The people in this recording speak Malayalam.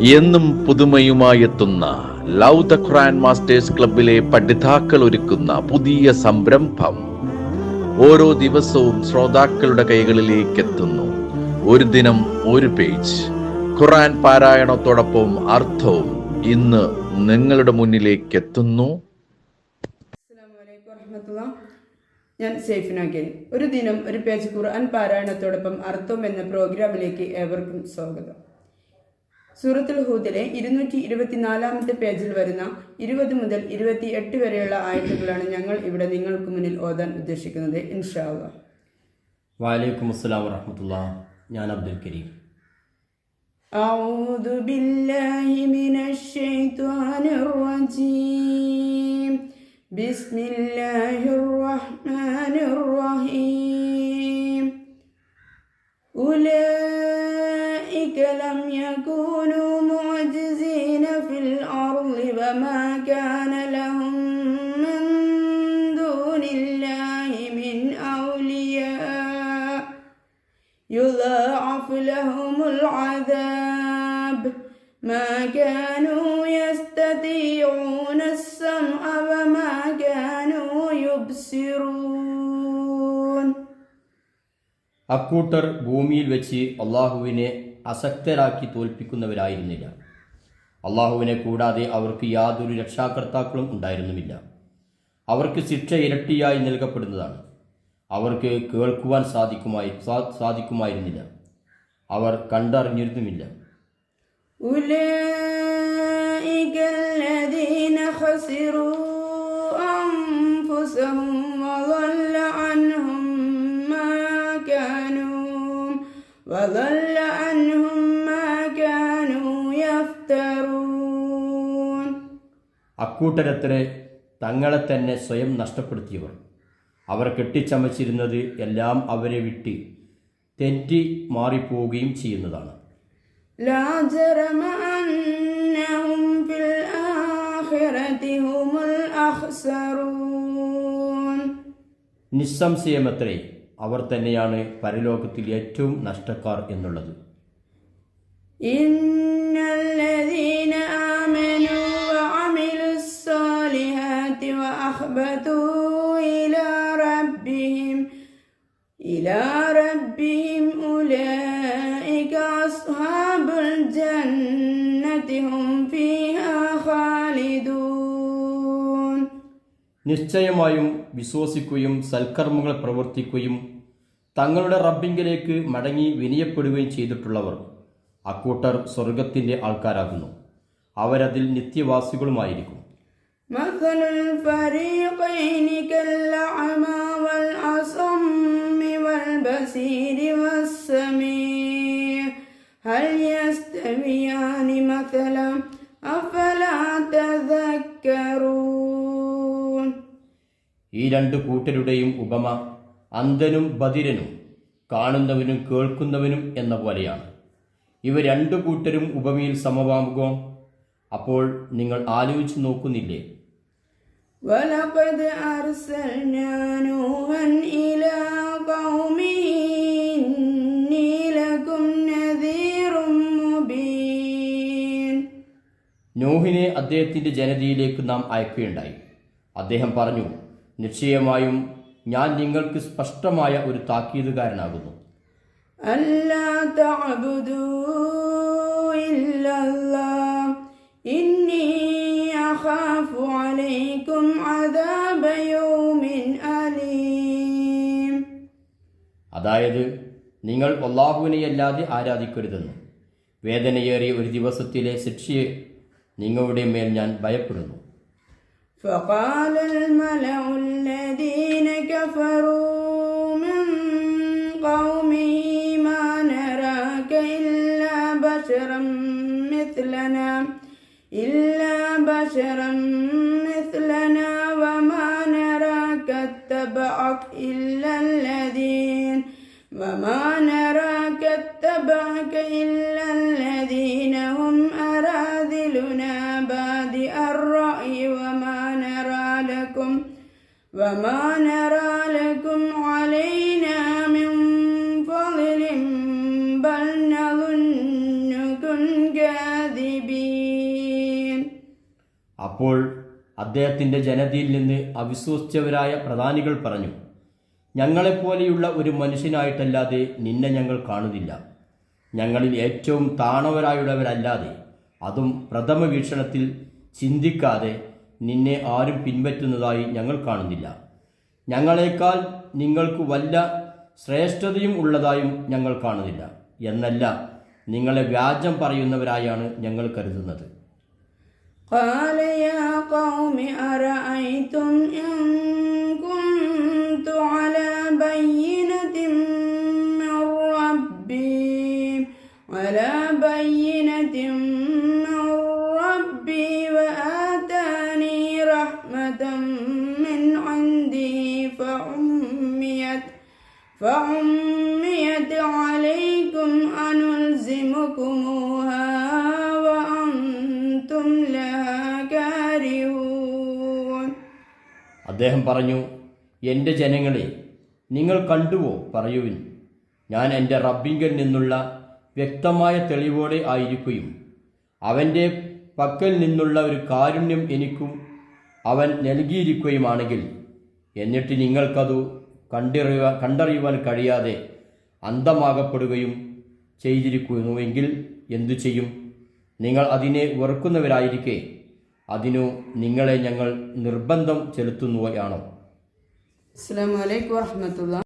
എന്നും പുതുമയുമായെത്തുന്ന ലവ് ദ ഖുർആൻ മാസ്റ്റേഴ്സ് ക്ലബിലെ പഠിതാക്കൾ ഒരുക്കുന്ന പുതിയ സംരംഭം ഓരോ ദിവസവും ശ്രോതാക്കളുടെ കൈകളിലേക്ക് എത്തുന്നു. ഒരു ദിനം ഒരു പേജ് ഖുർആൻ പാരായണത്തോടൊപ്പം അർത്ഥവും ഇന്ന് നിങ്ങളുടെ മുന്നിലേക്ക് എത്തുന്നു. ഞാൻ സൈഫിനാക്കിൻ. ഒരു ദിനം ഒരു പേജ് ഖുർആൻ പാരായണത്തോടൊപ്പം അർത്ഥം എന്ന പ്രോഗ്രാമിലേക്ക് ഏവർക്കും സ്വാഗതം. സൂറത്തുൽ ഹൂദിലെ 224 പേജിൽ വരുന്ന 20 മുതൽ 28 വരെയുള്ള ആയത്തുകളാണ് ഞങ്ങൾ ഇവിടെ നിങ്ങൾക്ക് മുന്നിൽ ഓതാൻ ഉദ്ദേശിക്കുന്നത്. ഇൻഷാ അല്ലാഹ്. വഅലൈക്കും അസ്സലാം വറഹ്മത്തുള്ളാഹി. ഞാൻ അബ്ദുൽ കരീം. അഊദു ബില്ലാഹി മിനശ് ശൈത്വാനിർ റജീം. ബിസ്മില്ലാഹിർ റഹ്മാനിർ റഹീം. أولئك لم يكونوا معجزين في الأرض وما كان لهم من دون الله من أولياء يضاعف لهم العذاب ما كانوا يستطيعون السمع وما كانوا يبصرون. അക്കൂട്ടർ ഭൂമിയിൽ വെച്ച് അള്ളാഹുവിനെ അസക്തരാക്കി തോൽപ്പിക്കുന്നവരായിരുന്നില്ല. അള്ളാഹുവിനെ കൂടാതെ അവർക്ക് യാതൊരു രക്ഷാകർത്താക്കളും ഉണ്ടായിരുന്നുമില്ല. അവർക്ക് ശിക്ഷ ഇരട്ടിയായി നൽകപ്പെടുന്നതാണ്. അവർക്ക് കേൾക്കുവാൻ സാധിക്കുമായിരുന്നില്ല. അവർ കണ്ടറിഞ്ഞിരുന്നുമില്ല. ഉലൈക الذين خسروا أنفسهم وضل عنهم ما كانوا يفترون. അക്കൂട്ടരത്രേ തങ്ങളെ തന്നെ സ്വയം നഷ്ടപ്പെടുത്തിയവർ. അവർ കെട്ടിച്ചമച്ചിരുന്നത് എല്ലാം അവരെ വിട്ട് തെറ്റി മാറിപ്പോവുകയും ചെയ്യുന്നതാണ്. ലാ ജറമ അന്നഹും ഫിൽ ആഖിറതി ഹുമുൽ അഖ്സറൂൻ. നിസ്സംശയമത്രേ അവർ തന്നെയാണ് പരലോകത്തിൽ ഏറ്റവും നഷ്ടക്കാർ എന്നുള്ളത്. ഇന്നല്ലദീന ആമനൂ വഅമിലുസ് സാലിഹാതി വഅഖ്ബതൂ ഇലാ റബ്ബിഹിം ഉലൈക അസ്ഹാബുൽ ജന്നതി ഹും ഫീഹാ ഖാലിദൂൻ. നിശ്ചയമായും വിശ്വസിക്കുകയും സൽക്കർമ്മങ്ങൾ പ്രവർത്തിക്കുകയും തങ്ങളുടെ റബ്ബിങ്കിലേക്ക് മടങ്ങി വിനയപ്പെടുകയും ചെയ്തിട്ടുള്ളവർ അക്കൂട്ടർ സ്വർഗത്തിന്റെ ആൾക്കാരാകുന്നു. അവരതിൽ നിത്യവാസികളുമായിരിക്കും. മസലുൽ ഫരീഖൈനി കൽഅഅമാ വൽ അസമ്മി വൽ ബസീരി വസ്സമീഅ ഹൽ യസ്തവിയാനി മസലൻ അഫലാ തദക്കറൂൻ. ഈ രണ്ടു കൂട്ടരുടെയും ഉപമ അന്ധനും ബധിരനും കാണുന്നവനും കേൾക്കുന്നവനും എന്ന പോലെയാണ്. ഇവ രണ്ടു കൂട്ടരും ഉപമയിൽ സമമാകുമോ? അപ്പോൾ നിങ്ങൾ ആലോചിച്ചു നോക്കുന്നില്ലേ? വലഖദ് അർസൽനാ നൂഹൻ ഇലാ ഖൗമിഹി ഇന്നി ലകും നദീറും മുബീൻ. നൂഹിനെ അദ്ദേഹത്തിന്റെ ജനതയിലേക്ക് നാം അയക്കുകയുണ്ടായി. അദ്ദേഹം പറഞ്ഞു, നിശ്ചയമായും ഞാൻ നിങ്ങൾക്ക് സ്പഷ്ടമായ ഒരു താക്കീതുകാരനാകുന്നു. അല്ലാ തഅബുദൂ ഇല്ലല്ലാഹ് ഇന്നി അഖാഫു അലൈക്കും അദാബ യൗമിൻ അലീം. അതായത് നിങ്ങൾ അല്ലാഹുവിനെയല്ലാതെ ആരാധിക്കരുതെന്ന്, വേദനയേറിയ ഒരു ദിവസത്തിലെ ശിക്ഷയെ നിങ്ങളുടെ മേൽ ഞാൻ ഭയപ്പെടുന്നു. فقال الملأ الذين كفروا من قومه ما نراك إلا بشرا مثلنا وما نراك اتبعك إلا الذين هم أراذلنا بادئ الرأي وما نرى لكم علينا من فضل بل نظنكم كاذبين. الكاذبين. അപ്പോൾ അദ്ദേഹത്തിൻ്റെ ജനതയിൽ നിന്ന് അവിശ്വസിച്ചവരായ പ്രധാനികൾ പറഞ്ഞു, ഞങ്ങളെപ്പോലെയുള്ള ഒരു മനുഷ്യനായിട്ടല്ലാതെ നിന്നെ ഞങ്ങൾ കാണുന്നില്ല. ഞങ്ങളിൽ ഏറ്റവും താണവരായുള്ളവരല്ലാതെ, അതും പ്രഥമ വീക്ഷണത്തിൽ ചിന്തിക്കാതെ നിന്നെ ആരും പിൻപറ്റുന്നതായി ഞങ്ങൾ കാണുന്നില്ല. ഞങ്ങളെക്കാൾ നിങ്ങൾക്ക് വല്ല ശ്രേഷ്ഠതയും ഉള്ളതായും ഞങ്ങൾ കാണുന്നില്ല. എന്നല്ല, നിങ്ങളെ വ്യാജം പറയുന്നവരായാണ് ഞങ്ങൾ കരുതുന്നത്. قال يا قوم أرأيتم إن كنت على بينة من ربي وآتاني رحمة من عنده فعميت عليكم أنلزمكموها وأنتم لها كارهون. അദ്ദേഹം പറഞ്ഞു, എൻ്റെ ജനങ്ങളെ, നിങ്ങൾ കണ്ടുവോ? പറയുവിൻ. ഞാൻ എൻ്റെ റബ്ബിങ്കിൽ നിന്നുള്ള വ്യക്തമായ തെളിവോടെ ആയിരിക്കുകയും അവൻ്റെ പക്കൽ നിന്നുള്ള ഒരു കാരുണ്യം എനിക്കും അവൻ നൽകിയിരിക്കുകയുമാണെങ്കിൽ, എന്നിട്ട് നിങ്ങൾക്കതു കണ്ടറിയുവാൻ കഴിയാതെ അന്ധമാകപ്പെടുകയും ചെയ്തിരിക്കുന്നുവെങ്കിൽ എന്തു ചെയ്യും? നിങ്ങൾ അതിനെ വെറുക്കുന്നവരായിരിക്കെ അതിനു നിങ്ങളെ ഞങ്ങൾ നിർബന്ധം ചെലുത്തുകയാണോ? അസ്സലാമു അലൈക്കും വറഹ്മത്തുള്ളാഹി.